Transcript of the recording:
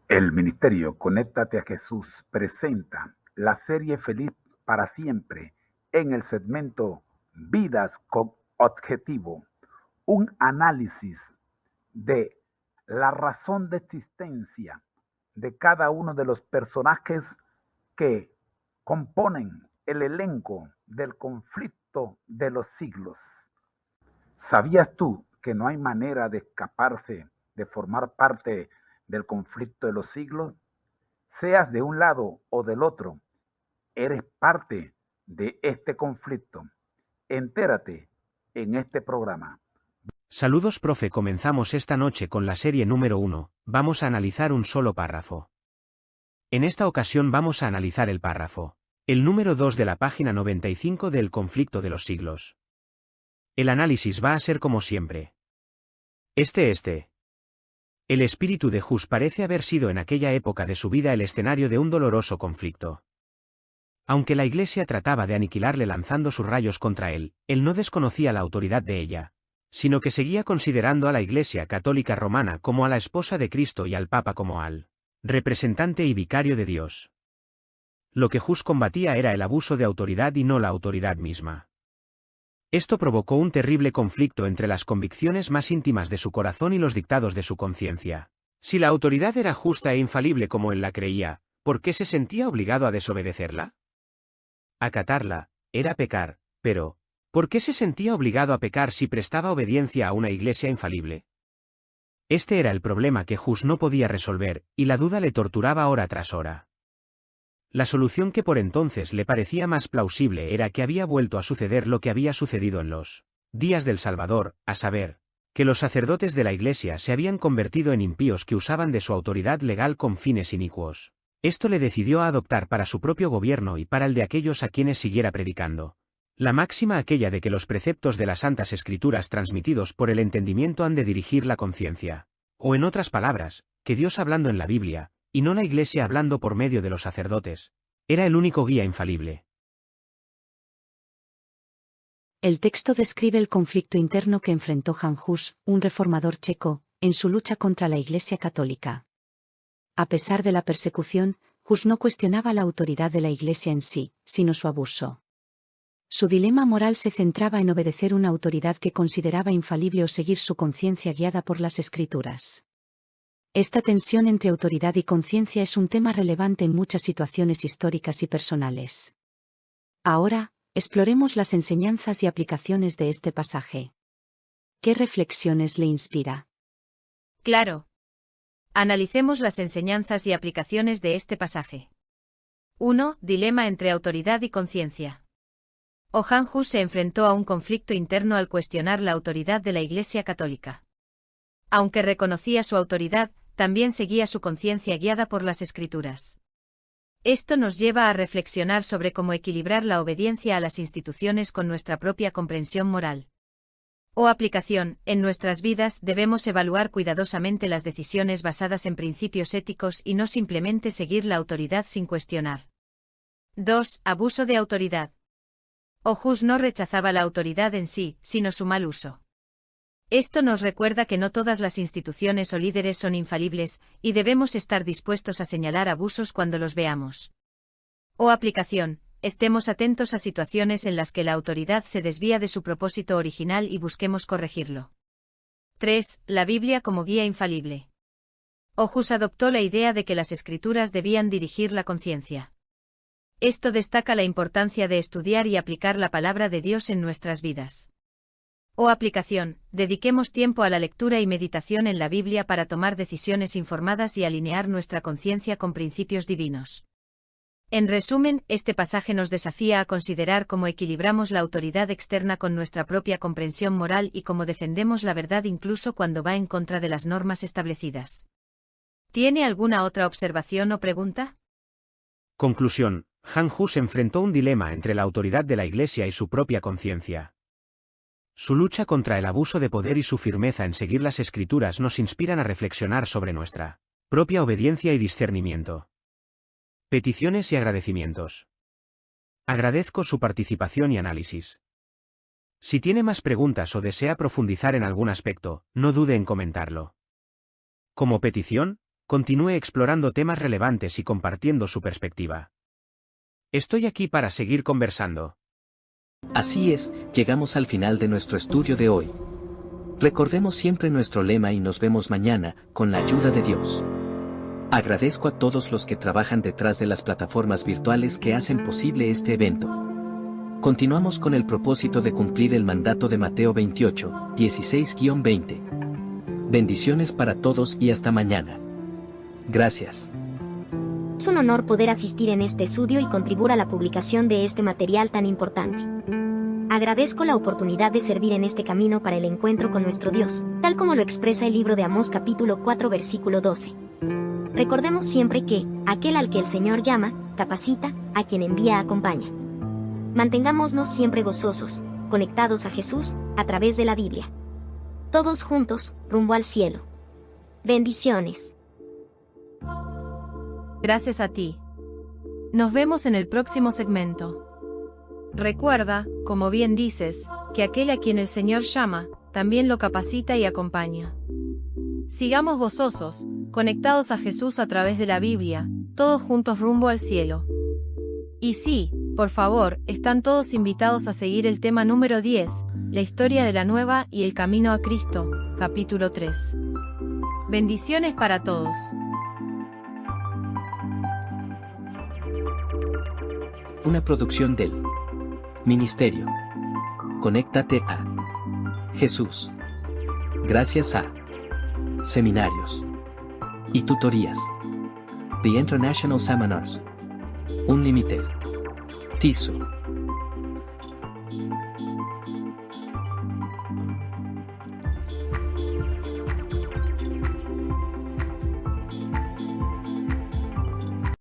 El Ministerio Conéctate a Jesús presenta la serie Feliz para Siempre en el segmento Vidas con Objetivo, un análisis de la razón de existencia de cada uno de los personajes que componen el elenco del conflicto de los siglos. ¿Sabías tú que no hay manera de escaparse de formar parte del conflicto de los siglos? Seas de un lado o del otro, eres parte de este conflicto. Entérate en este programa. Saludos, profe. Comenzamos esta noche con la serie número 1. Vamos a analizar un solo párrafo. En esta ocasión vamos a analizar el párrafo, el número 2 de la página 95 del conflicto de los siglos. El análisis va a ser como siempre. El espíritu de Hus parece haber sido en aquella época de su vida el escenario de un doloroso conflicto. Aunque la Iglesia trataba de aniquilarle lanzando sus rayos contra él no desconocía la autoridad de ella, sino que seguía considerando a la Iglesia católica romana como a la esposa de Cristo y al Papa como al representante y vicario de Dios. Lo que Hus combatía era el abuso de autoridad y no la autoridad misma. Esto provocó un terrible conflicto entre las convicciones más íntimas de su corazón y los dictados de su conciencia. Si la autoridad era justa e infalible como él la creía, ¿por qué se sentía obligado a desobedecerla? Acatarla era pecar, pero ¿por qué se sentía obligado a pecar si prestaba obediencia a una iglesia infalible? Este era el problema que Hus no podía resolver, y la duda le torturaba hora tras hora. La solución que por entonces le parecía más plausible era que había vuelto a suceder lo que había sucedido en los días del Salvador, a saber, que los sacerdotes de la Iglesia se habían convertido en impíos que usaban de su autoridad legal con fines inicuos. Esto le decidió a adoptar para su propio gobierno y para el de aquellos a quienes siguiera predicando la máxima aquella de que los preceptos de las Santas Escrituras transmitidos por el entendimiento han de dirigir la conciencia. O en otras palabras, que Dios hablando en la Biblia, y no la Iglesia hablando por medio de los sacerdotes, era el único guía infalible. El texto describe el conflicto interno que enfrentó Jan Hus, un reformador checo, en su lucha contra la Iglesia católica. A pesar de la persecución, Hus no cuestionaba la autoridad de la Iglesia en sí, sino su abuso. Su dilema moral se centraba en obedecer una autoridad que consideraba infalible o seguir su conciencia guiada por las Escrituras. Esta tensión entre autoridad y conciencia es un tema relevante en muchas situaciones históricas y personales. Ahora, exploremos las enseñanzas y aplicaciones de este pasaje. ¿Qué reflexiones le inspira? Claro. Analicemos las enseñanzas y aplicaciones de este pasaje. 1. Dilema entre autoridad y conciencia. Jan Hus se enfrentó a un conflicto interno al cuestionar la autoridad de la Iglesia católica. Aunque reconocía su autoridad, también seguía su conciencia guiada por las Escrituras. Esto nos lleva a reflexionar sobre cómo equilibrar la obediencia a las instituciones con nuestra propia comprensión moral. Aplicación: en nuestras vidas debemos evaluar cuidadosamente las decisiones basadas en principios éticos y no simplemente seguir la autoridad sin cuestionar. 2. Abuso de autoridad. Hus no rechazaba la autoridad en sí, sino su mal uso. Esto nos recuerda que no todas las instituciones o líderes son infalibles, y debemos estar dispuestos a señalar abusos cuando los veamos. Aplicación: estemos atentos a situaciones en las que la autoridad se desvía de su propósito original y busquemos corregirlo. 3. La Biblia como guía infalible. Hus adoptó la idea de que las Escrituras debían dirigir la conciencia. Esto destaca la importancia de estudiar y aplicar la palabra de Dios en nuestras vidas. Aplicación: dediquemos tiempo a la lectura y meditación en la Biblia para tomar decisiones informadas y alinear nuestra conciencia con principios divinos. En resumen, este pasaje nos desafía a considerar cómo equilibramos la autoridad externa con nuestra propia comprensión moral y cómo defendemos la verdad incluso cuando va en contra de las normas establecidas. ¿Tiene alguna otra observación o pregunta? Conclusión: Jan Hus enfrentó un dilema entre la autoridad de la Iglesia y su propia conciencia. Su lucha contra el abuso de poder y su firmeza en seguir las Escrituras nos inspiran a reflexionar sobre nuestra propia obediencia y discernimiento. Peticiones y agradecimientos. Agradezco su participación y análisis. Si tiene más preguntas o desea profundizar en algún aspecto, no dude en comentarlo. Como petición, Continúe explorando temas relevantes y compartiendo su perspectiva. Estoy aquí para seguir conversando. Así es, llegamos al final de nuestro estudio de hoy. Recordemos siempre nuestro lema y nos vemos mañana, con la ayuda de Dios. Agradezco a todos los que trabajan detrás de las plataformas virtuales que hacen posible este evento. Continuamos con el propósito de cumplir el mandato de Mateo 28, 16-20. Bendiciones para todos y hasta mañana. Gracias. Es un honor poder asistir en este estudio y contribuir a la publicación de este material tan importante. Agradezco la oportunidad de servir en este camino para el encuentro con nuestro Dios, tal como lo expresa el libro de Amós capítulo 4 versículo 12. Recordemos siempre que, aquel al que el Señor llama, capacita, a quien envía acompaña. Mantengámonos siempre gozosos, conectados a Jesús, a través de la Biblia. Todos juntos, rumbo al cielo. Bendiciones. Gracias a ti. Nos vemos en el próximo segmento. Recuerda, como bien dices, que aquel a quien el Señor llama, también lo capacita y acompaña. Sigamos gozosos, conectados a Jesús a través de la Biblia, todos juntos rumbo al cielo. Y sí, por favor, están todos invitados a seguir el tema número 10, la historia de la nueva y el camino a Cristo, capítulo 3. Bendiciones para todos. Una producción del Ministerio. Conéctate a Jesús. Gracias a seminarios y tutorías. The International Seminars. Unlimited. TISU.